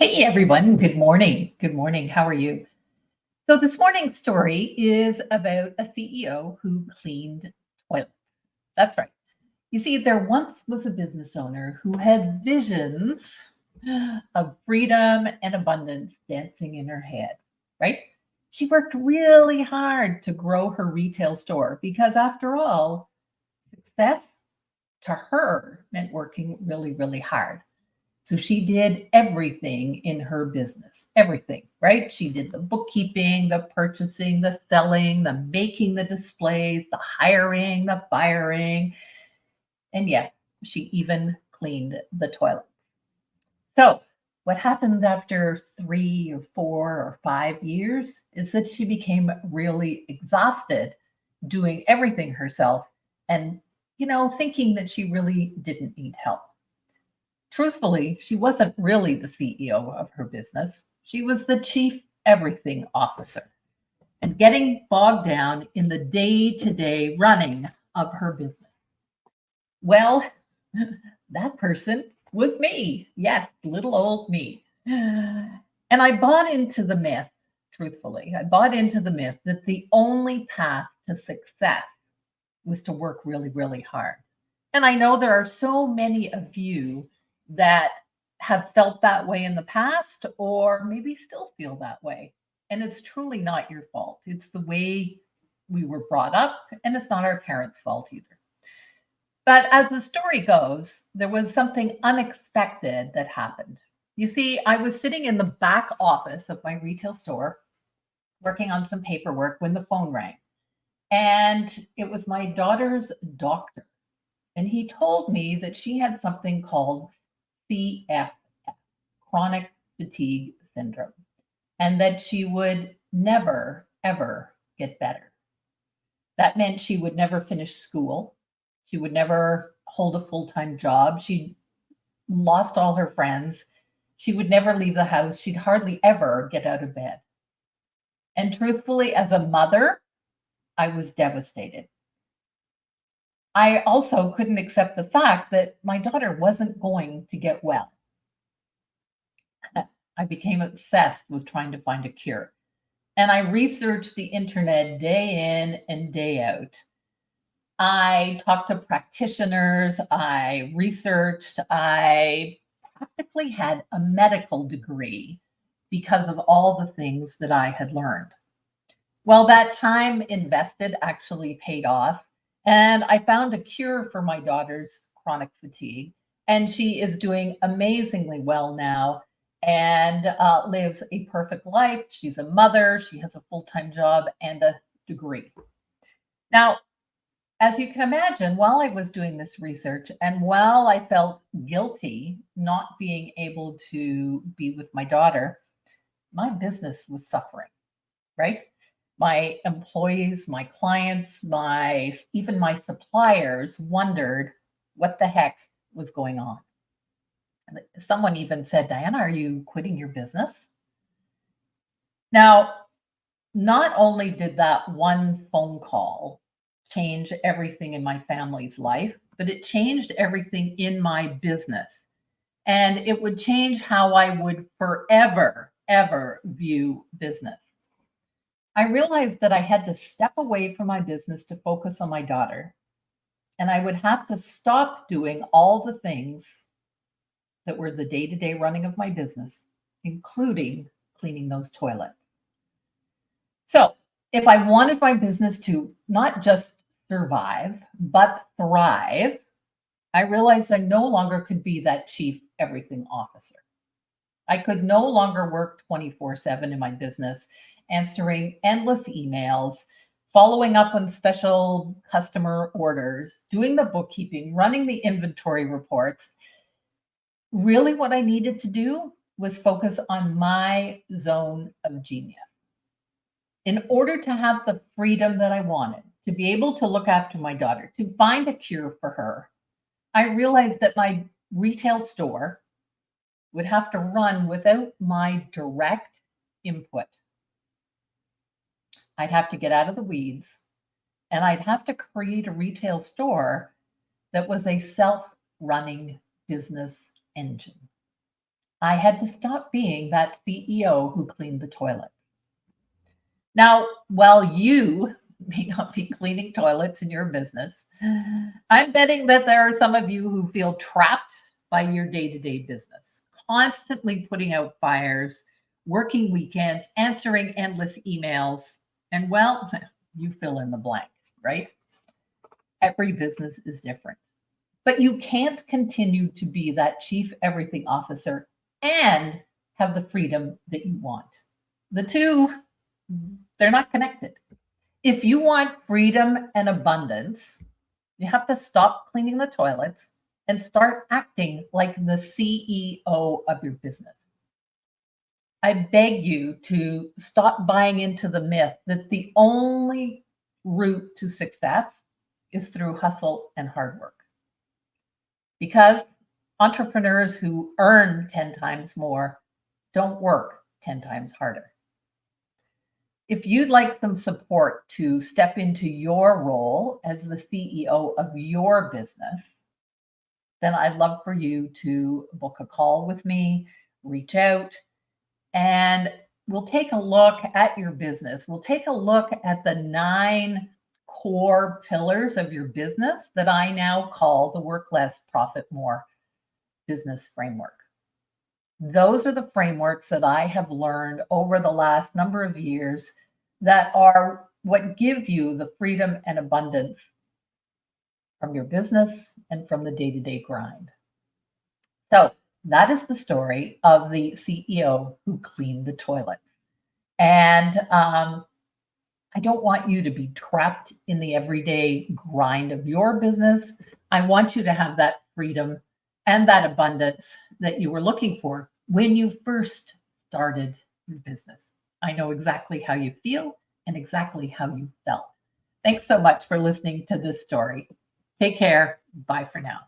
Hey everyone, good morning. Good morning. How are you? So, this morning's story is about a CEO who cleaned toilets. That's right. You see, there once was a business owner who had visions of freedom and abundance dancing in her head, right? She worked really hard to grow her retail store because, after all, success to her meant working really, really hard. So she did everything in her business, everything, right? She did the bookkeeping, the purchasing, the selling, the making the displays, the hiring, the firing. And yes, she even cleaned the toilets. So, what happened after 3 or 4 or 5 years is that she became really exhausted doing everything herself and, thinking that she really didn't need help. Truthfully, she wasn't really the CEO of her business. She was the chief everything officer and getting bogged down in the day to day running of her business. Well, that person was me. Yes, little old me. And I bought into the myth, truthfully. I bought into the myth that the only path to success was to work really, really hard. And I know there are so many of you that have felt that way in the past or maybe still feel that way. And it's truly not your fault. It's the way we were brought up, and it's not our parents' fault either. But as the story goes, there was something unexpected that happened. You see, I was sitting in the back office of my retail store working on some paperwork when the phone rang. And it was my daughter's doctor. And he told me that she had something called CFS, chronic fatigue syndrome, and that she would never, ever get better. That meant she would never finish school. She would never hold a full time job. She lost all her friends. She would never leave the house. She'd hardly ever get out of bed. And truthfully, as a mother, I was devastated. I also couldn't accept the fact that my daughter wasn't going to get well. I became obsessed with trying to find a cure. And I researched the internet day in and day out. I talked to practitioners, I researched, I practically had a medical degree because of all the things that I had learned. Well, that time invested actually paid off. And I found a cure for my daughter's chronic fatigue. And she is doing amazingly well now and lives a perfect life. She's a mother, she has a full time job and a degree. Now, as you can imagine, while I was doing this research and while I felt guilty not being able to be with my daughter, my business was suffering, right? My employees, my clients, my even my suppliers wondered what the heck was going on. And someone even said, "Diana, are you quitting your business?" Now, not only did that one phone call change everything in my family's life, but it changed everything in my business. And it would change how I would forever, ever view business. I realized that I had to step away from my business to focus on my daughter. And I would have to stop doing all the things that were the day to day running of my business, including cleaning those toilets. So, if I wanted my business to not just survive, but thrive, I realized I no longer could be that chief everything officer. I could no longer work 24/7 in my business, answering endless emails, following up on special customer orders, doing the bookkeeping, running the inventory reports. Really, what I needed to do was focus on my zone of genius. In order to have the freedom that I wanted, to be able to look after my daughter, to find a cure for her, I realized that my retail store would have to run without my direct input. I'd have to get out of the weeds and I'd have to create a retail store that was a self running business engine. I had to stop being that CEO who cleaned the toilets. Now, while you may not be cleaning toilets in your business, I'm betting that there are some of you who feel trapped by your day to day business, constantly putting out fires, working weekends, answering endless emails, and well, you fill in the blanks, right? Every business is different. But you can't continue to be that chief everything officer and have the freedom that you want. The two, they're not connected. If you want freedom and abundance, you have to stop cleaning the toilets and start acting like the CEO of your business. I beg you to stop buying into the myth that the only route to success is through hustle and hard work. Because entrepreneurs who earn 10 times more don't work 10 times harder. If you'd like some support to step into your role as the CEO of your business, then I'd love for you to book a call with me, reach out, and we'll take a look at your business. We'll take a look at the 9 core pillars of your business that I now call the Work Less, Profit More business framework. Those are the frameworks that I have learned over the last number of years that are what give you the freedom and abundance from your business and from the day-to-day grind. So that is the story of the CEO who cleaned the toilets. And I don't want you to be trapped in the everyday grind of your business. I want you to have that freedom and that abundance that you were looking for when you first started your business. I know exactly how you feel and exactly how you felt. Thanks so much for listening to this story. Take care. Bye for now.